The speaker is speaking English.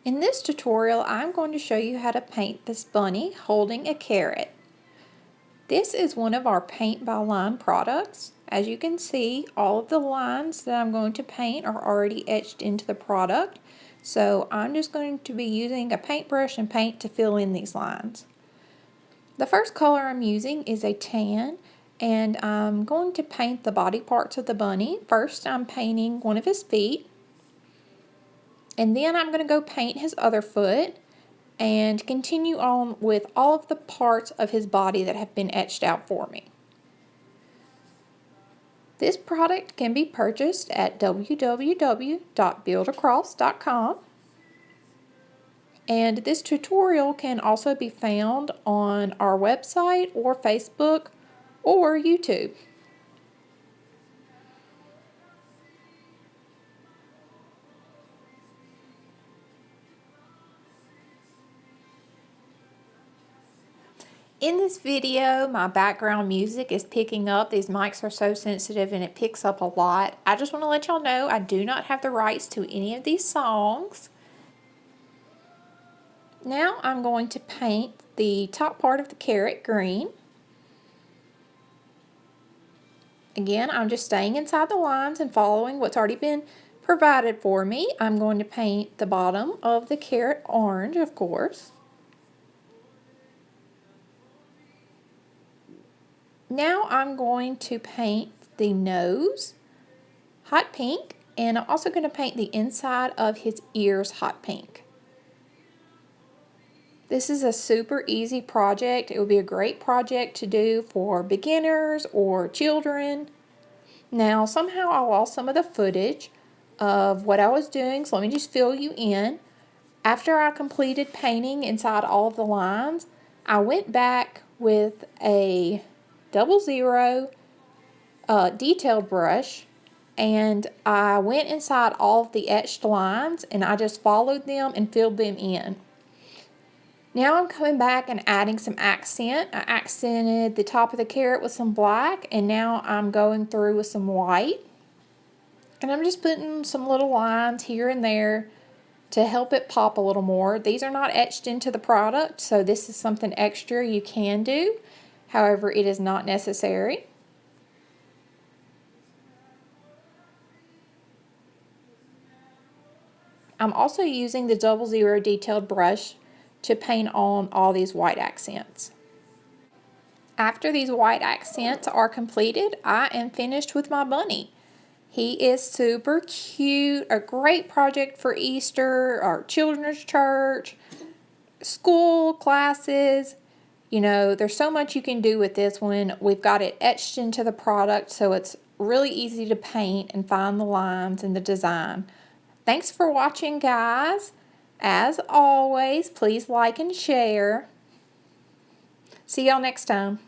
In this tutorial, I'm going to show you how to paint this bunny holding a carrot. This is one of our paint by line products. As you can see, all of the lines that I'm going to paint are already etched into the product. So I'm just going to be using a paintbrush and paint to fill in these lines. The first color I'm using is a tan, and I'm going to paint the body parts of the bunny. First, I'm painting one of his feet. And then I'm going to go paint his other foot and continue on with all of the parts of his body that have been etched out for me. This product can be purchased at www.buildacross.com, and this tutorial can also be found on our website or Facebook or YouTube. In this video, my background music is picking up. These mics are so sensitive and it picks up a lot. I just want to let y'all know I do not have the rights to any of these songs. Now I'm going to paint the top part of the carrot green. Again, I'm just staying inside the lines and following what's already been provided for me. I'm going to paint the bottom of the carrot orange, of course. Now I'm going to paint the nose hot pink, and I'm also going to paint the inside of his ears hot pink. This is a super easy project. It would be a great project to do for beginners or children. Now somehow I lost some of the footage of what I was doing, so let me just fill you in. After I completed painting inside all of the lines, I went back with a 00 detailed brush, and I went inside all of the etched lines and I just followed them and filled them in. Now I'm coming back and adding some accent. I accented the top of the carrot with some black, and now I'm going through with some white. And I'm just putting some little lines here and there to help it pop a little more. These are not etched into the product, so this is something extra you can do. However, it is not necessary. I'm also using the 00 detailed brush to paint on all these white accents. After these white accents are completed, I am finished with my bunny. He is super cute, a great project for Easter, or children's church, school, classes. You know, there's so much you can do with this one. We've got it etched into the product, so it's really easy to paint and find the lines and the design. Thanks for watching, guys. As always, please like and share. See y'all next time.